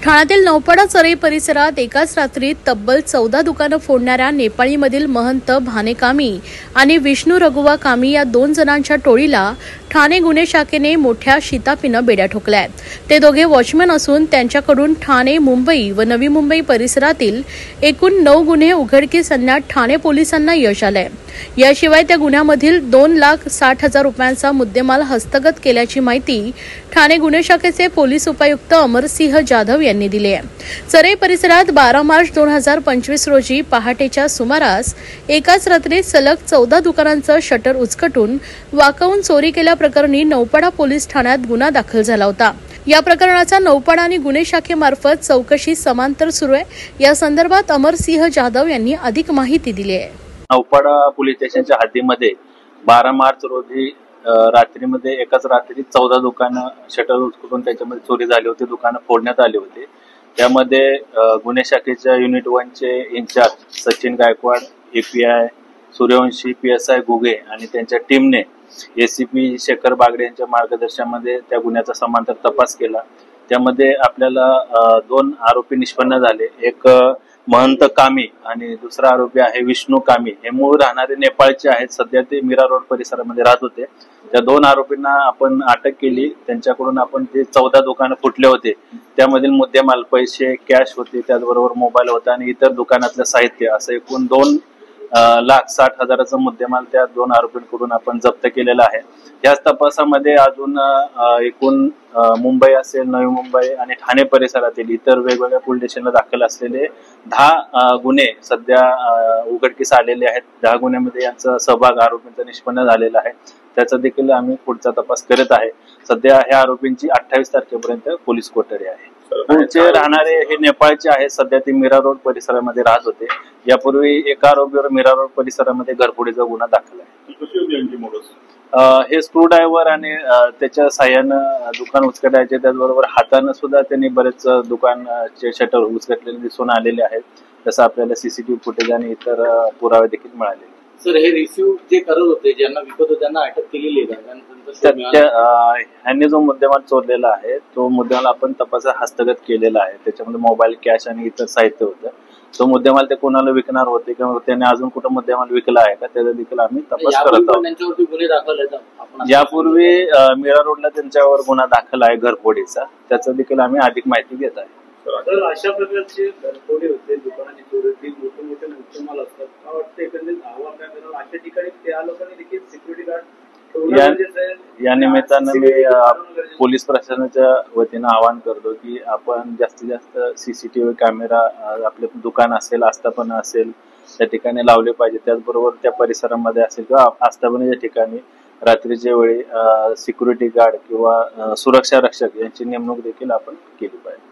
ठाण्यातील नौपाडा चरई परिसरात एकाच रात्री तब्बल 14 दुकानं फोडणाऱ्या नेपाळीमधील महंत भाने कामी आणि विष्णू रघुवा कामी या 2 जणांच्या टोळीला ठाणे गुन्हे शाखेने मोठ्या शिताफीनं बेड्या ठोकल्या। ते दोघे वॉचमॅन असून त्यांच्याकडून ठाणे, मुंबई व नवी मुंबई परिसरातील एकूण 9 गुन्हे उघडकीस आणण्यात ठाणे पोलिसांना यश आलंय। याशिवाय त्या गुन्ह्यामधील 2,60,000 रुपयांचा मुद्देमाल हस्तगत केल्याची माहिती ठाणे गुन्हे शाखेचे पोलीस उपायुक्त अमरसिंह जाधव यांनी दिली आहे। चरई परिसरात 12 मार्च 2025 रोजी पहाटेच्या सुमारास एकाच रात्री सलग 14 दुकानांचं शटर उचकटून वाकवून चोरी केल्याप्रकरणी नौपाडा पोलीस ठाण्यात गुन्हा दाखल झाला होता। या प्रकरणाचा नौपाडा आणि गुन्हे शाखेमार्फत चौकशी समांतर सुरू आहे। या संदर्भात अमरसिंह जाधव यांनी अधिक माहिती दिली आहे। नौपाडा पोलीस स्टेशनच्या हद्दीमध्ये 12 मार्च रोजी रात्रीमध्ये एकाच रात्री 14 दुकानं शटर उचकटून त्याच्यामध्ये चोरी झाली होती, दुकानं फोडण्यात आली होती। त्यामध्ये गुन्हे शाखेच्या युनिट 1 चे incharge Sachin Gaikwad, API Suryavanshi, PSI Guge आणि त्यांच्या टीमने एसीपी शेखर बागडे यांच्या मार्गदर्शनामध्ये त्या गुन्ह्याचा समांतर तपास केला। त्यामध्ये आपल्याला 2 आरोपी निष्पन्न झाले। एक महंत कामी आणि दुसरा आरोपी आहे विष्णू कामी। हे मूळ राहणारे नेपाळचे आहेत, सध्या ते मीरा रोड परिसरामध्ये राहत होते। त्या 2 आरोपींना आपण अटक केली। त्यांच्याकडून आपण जे 14 दुकानं फुटले होते त्यामधील मुद्देमाल, पैसे, कॅश होते, त्याचबरोबर मोबाईल होता आणि इतर दुकानातलं साहित्य असं एकूण 2,60,000चा मुद्देमाल त्या 2 आरोपींकडून आपण जप्त केलेला आहे। याच तपासामध्ये अजून एकूण मुंबई असेल, नवी मुंबई आणि ठाणे परिसरातील इतर वेगवेगळ्या पोलीस स्टेशनला दाखल असलेले 10 गुन्हे सध्या उघडकीस आलेले आहेत। 10 गुन्ह्यामध्ये यांचा सहभाग आरोपींचा निष्पन्न झालेला आहे। त्याचा देखील आम्ही पुढचा तपास करत आहे। सध्या ह्या आरोपींची 28 तारखेपर्यंत पोलीस कोठडी आहे। पुढचे राहणारे हे नेपाळचे आहेत, सध्या ते मीरा रोड परिसरामध्ये राहत होते। यापूर्वी एका आरोपीवर मीरा रोड परिसरामध्ये घरफोडीचा गुन्हा दाखल आहे। हे स्क्रू ड्रायव्हर आणि त्याच्या साह्यानं दुकान उचकटायचे, त्याचबरोबर हातानं सुद्धा त्यांनी बरेच दुकानचे शटर उचकटलेले दिसून आलेले आहेत। तसं आपल्याला सीसीटीव्ही फुटेज आणि इतर पुरावे देखील मिळाले। सर, हे रिसिव्ह जे करत होते, ज्यांना विकत होते त्यांना अटक केलेली आहे? ह्यांनी जो मुद्देमाल चोरलेला आहे तो मुद्देमाल आपण तपासात हस्तगत केलेला आहे। त्याच्यामध्ये मोबाईल, कॅश आणि इतर साहित्य होतं। तो मुद्देमाल ते कोणाला विकणार होते किंवा त्याने अजून कुठं मुद्देमाल विकला आहे का त्याचा देखील आम्ही तपास करत आहोत। यापूर्वी मीरा रोडला त्यांच्यावर गुन्हा दाखल आहे घरफोडीचा, त्याचा देखील आम्ही अधिक माहिती घेत आहे। अशा प्रकारचे घरफोडी होते, दुकानाची चोरी, मोठे मुद्देमाल असतात, काय वाटतं एकंदरीत आव्हान काय करावं? अशा ठिकाणी त्या लोकांनी देखील सिक्युरिटी गार्ड या निमित्तानं मी पोलीस प्रशासनाच्या वतीनं आवाहन करतो की आपण जास्तीत जास्त सीसीटीव्ही कॅमेरा आपले दुकान असेल, आस्थापना असेल त्या ठिकाणी लावले पाहिजे। त्याचबरोबर त्या परिसरामध्ये असेल किंवा आस्थापनेच्या ठिकाणी रात्रीच्या वेळी सिक्युरिटी गार्ड किंवा सुरक्षा रक्षक यांची नेमणूक देखील आपण केली पाहिजे।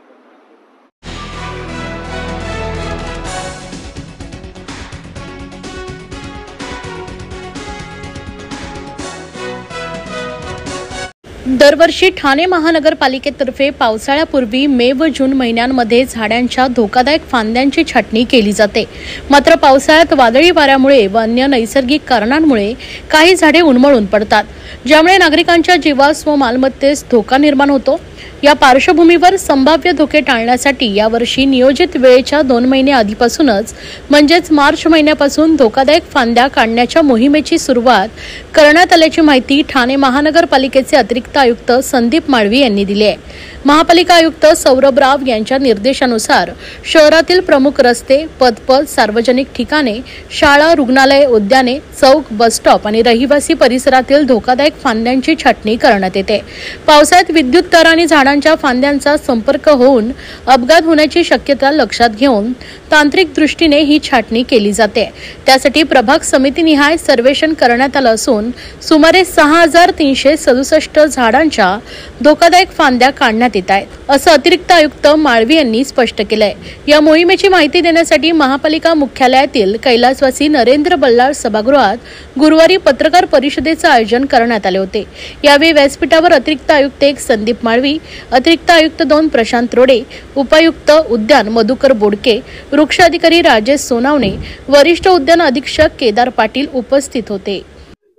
दरवर्षी ठाणे महानगरपालिकेतर्फे पावसाळ्यापूर्वी मे व जून महिन्यांमध्ये झाडांच्या धोकादायक फांद्यांची छाटणी केली जाते। मात्र पावसाळ्यात वादळी वाऱ्यामुळे व अन्य नैसर्गिक कारणांमुळे काही झाडे उन्मळून पडतात, ज्यामुळे नागरिकांच्या जीवास व मालमत्तेस धोका निर्माण होतो। या पार्श्वभूमीवर संभाव्य धोके टाळण्यासाठी यावर्षी नियोजित वेळेच्या 2 महिने आधीपासूनच म्हणजेच मार्च महिन्यापासून धोकादायक फांद्या काढण्याच्या मोहिमेची सुरुवात करण्यात आल्याची माहिती ठाणे महानगरपालिकेचे अतिरिक्त आयुक्त संदीप माळवी यांनी दिली आहे। महापालिका आयुक्त सौरभ राव यांच्या निर्देशानुसार शहरातील प्रमुख रस्ते, पदपथ, सार्वजनिक ठिकाणे, शाळा, रुग्णालये, उद्याने, चौक, बसस्टॉप आणि रहिवासी परिसरातील धोकादायक फांद्यांची छाटणी करण्यात येते। पावसाळ्यात विद्युत तार आणि झाडांच्या फांद्यांचा संपर्क होऊन अपघात होण्याची शक्यता लक्षात घेऊन तांत्रिक दृष्टीने ही छाटणी केली जाते। त्यासाठी प्रभाग समितीनिहाय सर्वेक्षण करण्यात आलं असून सुमारे 6,367 झाडांच्या धोकादायक फांद्या काढण्यात करण्यात येत आहेत, असं अतिरिक्त आयुक्त माळवी यांनी स्पष्ट केलंय। या मोहिमेची माहिती देण्यासाठी महापालिका मुख्यालयातील कैलासवासी नरेंद्र बल्लाळ सभागृहात गुरुवारी पत्रकार परिषदेचं आयोजन करण्यात आले होते। यावेळी व्यासपीठावर अतिरिक्त आयुक्त 1 संदीप माळवी, अतिरिक्त आयुक्त 2 प्रशांत रोडे, उपायुक्त उद्यान मधुकर बोडके, वृक्ष अधिकारी राजेश सोनावणे, वरिष्ठ उद्यान अधीक्षक केदार पाटील उपस्थित होते।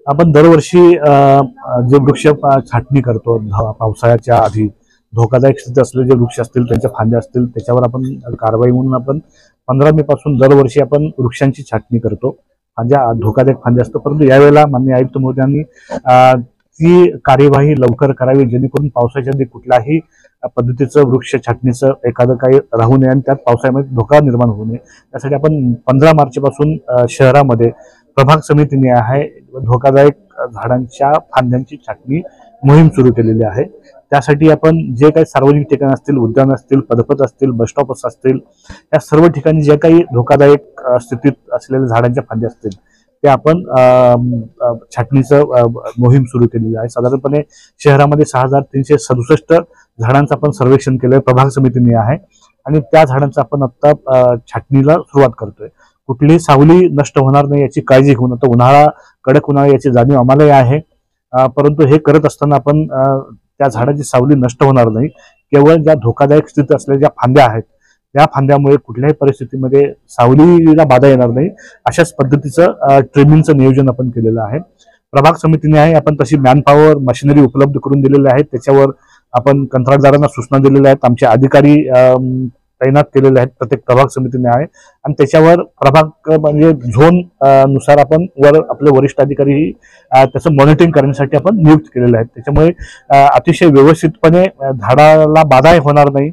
आपण दरवर्षी जे वृक्ष छाटणी करतो पावसाळ्याच्या आधी धोकादायक स्थिती असलेले जे वृक्ष असतील त्यांच्या फांद्या असतील त्याच्यावर आपण कारवाई म्हणून आपण 15 मे पासून दरवर्षी आपण वृक्षांची छाटणी करतो। फांद्या धोकादायक फांद्या असतात, परंतु यावेळेला माननीय आयुक्त महोदयांनी ती कार्यवाही लवकर करावी जेणेकरून पावसाच्या आधी कुठल्याही पद्धतीचं वृक्ष छाटणीचं एखादं काही राहू नये आणि त्यात पावसाळ्यामध्ये धोका निर्माण होऊ नये। त्यासाठी आपण 15 मार्च पासून शहरामध्ये प्रभाग समितीने आहे धोकादायक झाडांच्या फांद्यांची छाटणी मोहीम सुरू केलेली आहे। त्यासाठी आपण जे काही सार्वजनिक ठिकाण असतील, उद्यान असतील, पदपथ असतील, बसस्टॉप असतील, या सर्व ठिकाणी जे काही धोकादायक स्थितीत असलेल्या झाडांच्या फांद्या असतील ते आपण छाटणीचं मोहीम सुरू केलेली आहे। साधारणपणे शहरामध्ये 6367 झाडांचं आपण सर्वेक्षण केलंय प्रभाग समितीने आहे आणि त्या झाडांचं आपण आता छाटणीला सुरुवात करतोय। कुठलीही सावली नष्ट होणार नाही याची काळजी घेऊन, आता उन्हाळा कडक उन्हाळा याची जाणीव आम्हालाही आहे, परंतु हे करत असताना आपण त्या झाडाची सावली नष्ट होणार नाही, केवळ ज्या धोकादायक स्थितीत असलेल्या ज्या फांद्या आहेत त्या फांद्यामुळे कुठल्याही परिस्थितीमध्ये सावलीला बाधा येणार नाही अशाच पद्धतीचं ट्रिमिंगचं नियोजन आपण केलेलं आहे। प्रभाग समितीने आहे आपण तशी मॅनपॉवर मशिनरी उपलब्ध करून दिलेली आहे, त्याच्यावर आपण कंत्राटदारांना सूचना दिलेल्या आहेत, आमचे अधिकारी तैनात केलेले आहेत प्रत्येक प्रभाग समितीने आहे आणि त्याच्यावर प्रभाग म्हणजे झोन नुसार आपण आपले वरिष्ठ अधिकारी त्याचं मॉनिटरिंग करण्यासाठी आपण नियुक्त केलेले आहेत। त्याच्यामुळे अतिशय व्यवस्थितपणे झाडाला बाधा होणार नाही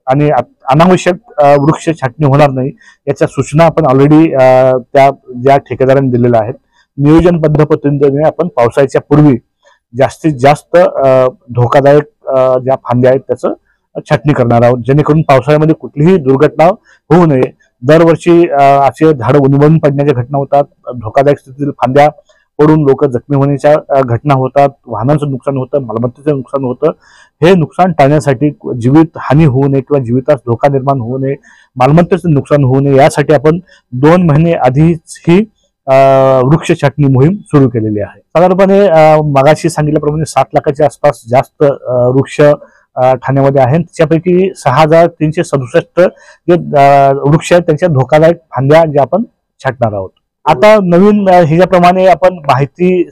आणि अनावश्यक वृक्ष छाटणी होणार नाही याच्या सूचना आपण ऑलरेडी त्या ज्या ठेकेदारांनी दिलेल्या आहेत। नियोजनबद्ध पद्धतीने आपण पावसाळ्याच्या पूर्वी जास्तीत जास्त धोकादायक ज्या फांद्या आहेत त्याचं छाटणी करणार आहोत जेणेकरून पावसाळ्यामध्ये कुठलीही दुर्घटना होऊ नये। दरवर्षी असे झाडं उन्मळून पडण्याच्या घटना होतात, धोकादायक स्थितीतील फांद्या पडून लोक जखमी होण्याच्या घटना होतात, वाहनांचं नुकसान होतं, मालमत्तेचं नुकसान होतं। हे नुकसान टाळण्यासाठी जीवित हानी होऊ नये किंवा जीवितास धोका निर्माण होऊ नये, मालमत्तेचं नुकसान होऊ नये यासाठी आपण 2 महिने आधीच ही वृक्ष छाटणी मोहीम सुरू केलेली आहे। साधारणपणे मगाशी सांगितल्याप्रमाणे 7 लाखाच्या आसपास जास्त वृक्ष ठाण्यामध्ये आहेत, त्याच्यापैकी 6367 जे वृक्ष आहेत त्यांच्या धोकादायक फांद्या ज्या आपण छाटणार आहोत। आता नवीन ह्याच्याप्रमाणे आपण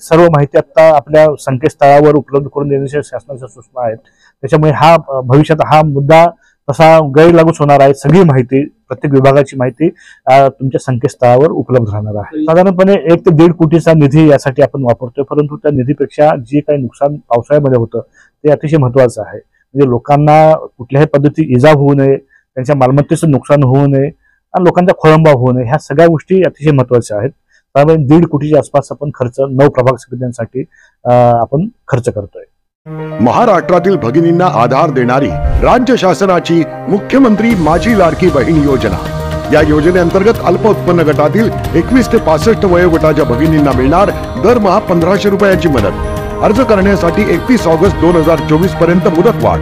सर्व माहिती आता आपल्या संकेतस्थळावर उपलब्ध करून देण्याच्या शासनाच्या सूचना आहेत, त्याच्यामुळे हा भविष्यात हा मुद्दा तसा गैरलागूच होणार आहे। सगळी माहिती प्रत्येक विभागाची माहिती तुमच्या संकेतस्थळावर उपलब्ध राहणार आहे। साधारणपणे 1 ते 1.5 कोटीचा निधी यासाठी आपण वापरतोय, परंतु त्या निधीपेक्षा जे काही नुकसान पावसाळ्यामध्ये होतं ते अतिशय महत्वाचं आहे। म्हणजे लोकांना कुठल्याही पद्धती इजा होऊ नये, त्यांच्या मालमत्तेचं नुकसान होऊ नये आणि लोकांचा खोळंबा होऊ नये, ह्या सगळ्या गोष्टी अतिशय महत्वाच्या आहेत। त्यामुळे 1.5 कोटीच्या आसपास आपण खर्च 9 प्रभाग समित्यांसाठी आपण खर्च करतोय। महाराष्ट्रातील भगिनींना आधार देणारी राज्य शासनाची मुख्यमंत्री माझी लाडकी बहीण योजना। या योजनेअंतर्गत अल्प उत्पन्न गटातील 21 ते 65 वयोगटाच्या भगिनींना मिळणार दरमहा 1500 रुपयांची मदत। अर्ज करण्यासाठी 31 ऑगस्ट 2024 पर्यंत मुदतवाढ।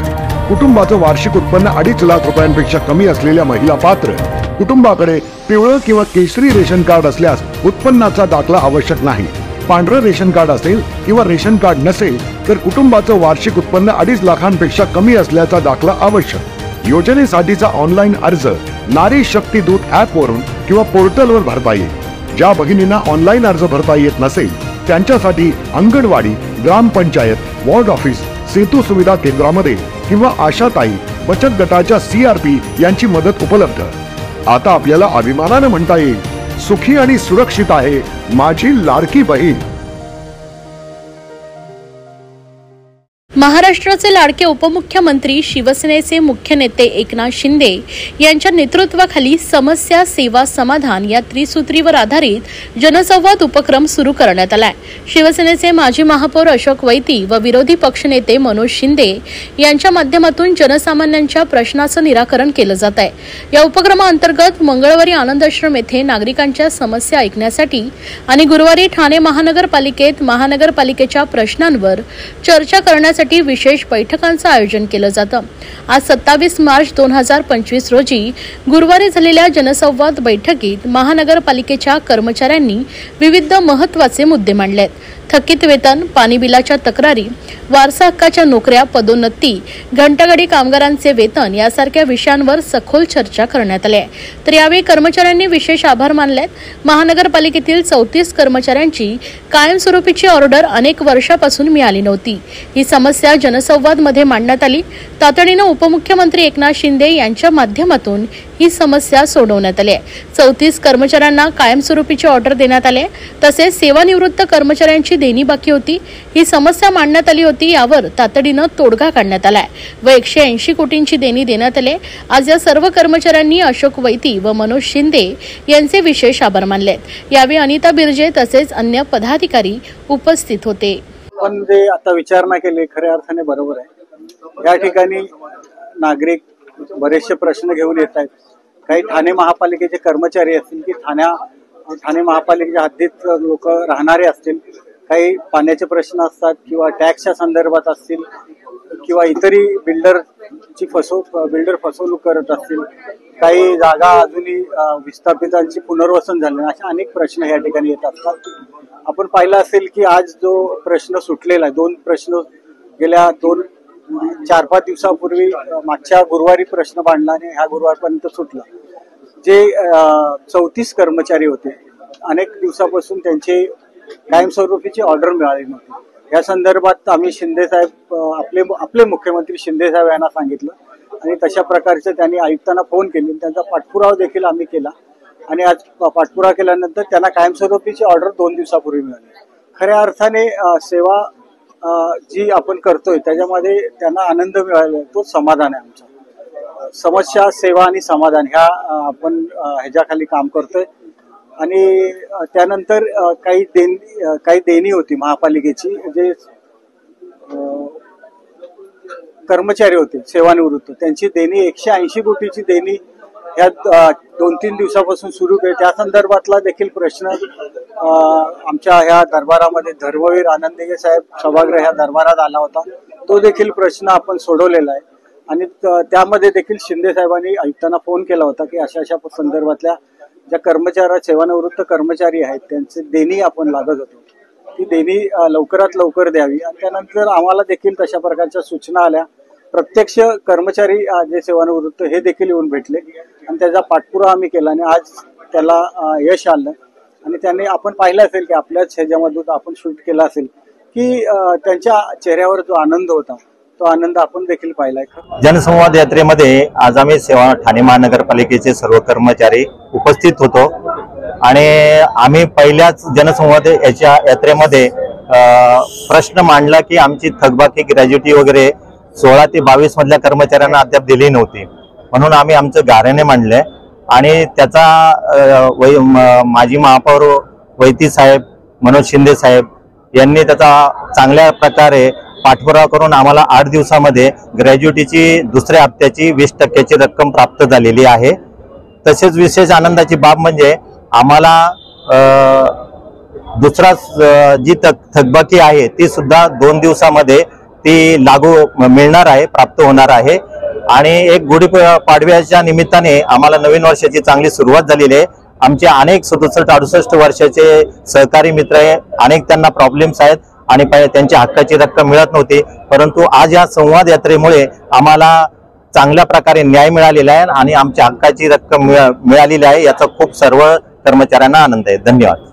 कुटुंबाचं वार्षिक उत्पन्न 2.5 लाख रुपयांपेक्षा कमी असलेल्या महिला पात्र। कुटुंबाकडे पिवळं किंवा केशरी रेशन कार्ड असल्यास उत्पन्नाचा दाखला आवश्यक नाही। पांढरं रेशन कार्ड असेल किंवा रेशन कार्ड नसेल तर कुटुंबाचं वार्षिक उत्पन्न 2.5 लाखांपेक्षा कमी असल्याचा दाखला आवश्यक। योजनेसाठीचा ऑनलाईन अर्ज नारी शक्ती दूत ऍप वरून किंवा पोर्टलवर भरता येईल। ज्या भगिनींना ऑनलाईन अर्ज भरता येत नसेल त्यांच्यासाठी अंगणवाडी, ग्रामपंचायत, वॉर्ड ऑफिस, सेतू सुविधा केंद्रामध्ये किंवा आशाताई बचत गटाच्या CRP यांची मदत उपलब्ध। आता आपल्याला अभिमानाने म्हणता येईल सुखी आणि सुरक्षित आहे माझी लाडकी बहीण। महाराष्ट्राचे लाडके उपमुख्यमंत्री शिवसेनेचे मुख्य नेते एकनाथ शिंदे यांच्या नेतृत्वाखाली समस्या सेवा समाधान या त्रिसूत्रीवर आधारित जनसंवाद उपक्रम सुरू करण्यात आलाय। शिवसेनेचे माजी महापौर अशोक वैती व विरोधी पक्षनेते मनोज शिंदे यांच्या माध्यमातून जनसामान्यांच्या प्रश्नाचं निराकरण केलं जात आहे। या उपक्रमाअंतर्गत मंगळवारी आनंद आश्रम येथे नागरिकांच्या समस्या ऐकण्यासाठी आणि गुरुवारी ठाणे महानगरपालिकेत महानगरपालिकेच्या प्रश्नांवर चर्चा करण्यासाठी करण्यासाठी विशेष बैठकांचं आयोजन केलं जातं। आज 27 मार्च 2025 रोजी गुरुवारी झालेल्या जनसंवाद बैठकीत महानगरपालिकेच्या कर्मचाऱ्यांनी विविध महत्त्वाचे मुद्दे मांडलेत। थकीत वेतन, पाणी बिलाच्या तक्रारी, वारसा हक्काच्या नोकऱ्या, पदोन्नती, घंटागाडी कामगारांचे वेतन यासारख्या विषयांवर सखोल चर्चा करण्यात आली। तर यावेळी कर्मचाऱ्यांनी विशेष आभार मानलेत। महानगरपालिकेतील 34 कर्मचाऱ्यांची कायमस्वरूपीची ऑर्डर अनेक वर्षापासून मिळाली नव्हती। ही समस्या जनसंवाद मध्ये मांडण्यात आली। तातडीने उपमुख्यमंत्री एकनाथ शिंदे यांच्या माध्यमातून ही समस्या सोडवण्यात आली। 34 कर्मचाऱ्यांना कायमस्वरूपीची ऑर्डर देण्यात आली। तसेच सेवानिवृत्त कर्मचाऱ्यांची देणी बाकी होती, ही समस्या मांडण्यात आली होती। यावर तातडीने तोडगा काढण्यात आलाय व 180 कोटींची देणी देण्यात आली। आज या सर्व कर्मचाऱ्यांनी अशोक वैती व मनोज शिंदे यांचे विशेष आभार मानलेत। यावेळी अनिता बिर्जे तसेच अन्य पदाधिकारी उपस्थित होते। पण जे आता विचारणा केली खऱ्या अर्थाने बरोबर आहे। या ठिकाणी नागरिक बरेचसे प्रश्न घेऊन येत आहेत। काही ठाणे महापालिकेचे कर्मचारी असतील की ठाणे महापालिकेच्या हद्दीत लोक राहणारे असतील, काही पाण्याचे प्रश्न असतात किंवा टॅक्सच्या संदर्भात असतील किंवा इतरही बिल्डर फसवणूक करत असतील, काही जागा अजूनही विस्थापितांची पुनर्वसन झाले, अशा अनेक प्रश्न या ठिकाणी येत असतात। आपण पाहिलं असेल की आज जो प्रश्न सुटलेला आहे, 2 प्रश्न गेल्या 4-5 दिवसापूर्वी मागच्या गुरुवारी प्रश्न मांडला आणि ह्या गुरुवारपर्यंत सुटला। जे 34 कर्मचारी होते, अनेक दिवसापासून त्यांचे कायमस्वरूपीची ऑर्डर मिळाली नव्हती। या संदर्भात आम्ही शिंदे साहेब आपले मुख्यमंत्री शिंदे साहेब यांना सांगितलं आणि तशा प्रकारचे त्यांनी आयुक्तांना फोन केले। त्यांचा पाठपुरावा देखील आम्ही केला आणि आज पाठपुरावा केल्यानंतर त्यांना कायमस्वरूपीची ऑर्डर 2 दिवसापूर्वी मिळाली। खऱ्या अर्थाने सेवा जी आपण करतोय त्याच्यामध्ये त्यांना आनंद मिळाला, तो समाधान आहे आमचा। समस्या, सेवा आणि समाधान ह्या आपण ह्याच्याखाली काम करतोय। आणि त्यानंतर काही देणी होती महापालिकेची, जे कर्मचारी होते सेवानिवृत्त, त्यांची देणी 180 कोटीची देणी ह्या 2-3 दिवसापासून सुरू केली। त्या संदर्भातला देखील प्रश्न आमच्या ह्या दरबारामध्ये धर्मवीर आनंदगे साहेब सभागृह ह्या दरबारात आला होता, तो देखील प्रश्न आपण सोडवलेला आहे। आणि त्यामध्ये देखील शिंदे साहेबांनी आयुक्तांना फोन केला होता की अशा संदर्भातल्या ज्या सेवानिवृत्त कर्मचारी आहेत त्यांचे देणी आपण लागत होतो, ती देणी लवकरात लवकर द्यावी। आणि त्यानंतर आम्हाला देखील तशा प्रकारच्या सूचना आल्या। प्रत्यक्ष कर्मचारी जे सेवानिवृत्त हे देखील येऊन भेटले आणि त्याचा पाठपुरावा आम्ही केला आणि आज त्याला यश आलं। आणि त्यांनी आपण पाहिलं असेल की आपल्याच ह्याच्यामधून आपण शूट केला असेल की त्यांच्या चेहऱ्यावर जो आनंद होता तो आनंद आपण देखील पाहिलाय। जनसंवाद यात्रेमध्ये आज आम्ही ठाणे महानगरपालिकेचे सर्व कर्मचारी उपस्थित होतो आणि आम्ही पहिल्याच जनसंवाद यात्रेमध्ये प्रश्न मांडला की आमची थकबाकी, ग्रॅज्युटी वगैरे 16 ते 22 मधल्या कर्मचाऱ्यांना अद्याप दिली नव्हती, म्हणून आम्ही आमचं गाऱ्हाणे मांडले आणि त्याचा माजी महापौर वैती साहेब, मनोज शिंदे साहेब यांनी त्याचा चांगल्या प्रकारे पाठपुरावा करून आम्हाला 8 दिवसामध्ये ग्रॅज्युटीची दुसऱ्या हप्त्याची 20% रक्कम प्राप्त झालेली आहे। तसेच विशेष आनंदाची बाब म्हणजे आम्हाला दुसरा जी थकबाकी आहे ती सुद्धा 2 दिवसामध्ये ती लागू मिळणार आहे, प्राप्त होणार आहे। आणि एक गुढीपाडव्याच्या निमित्ताने आम्हाला नवीन वर्षाची चांगली सुरुवात झालेली आहे। आमचे अनेक 67-68 वर्षाचे सहकारी मित्र आहे, अनेक त्यांना प्रॉब्लेम्स आहेत आणि त्यांच्या हक्काची रक्कम मिळत नव्हती, परंतु आज या संवाद यात्रेमुळे आम्हाला चांगल्या प्रकारे न्याय मिळालेला आहे आणि आमच्या हक्काची रक्कम मिळालेली आहे। याचा खूप सर्व कर्मचाऱ्यांना आनंद आहे। धन्यवाद।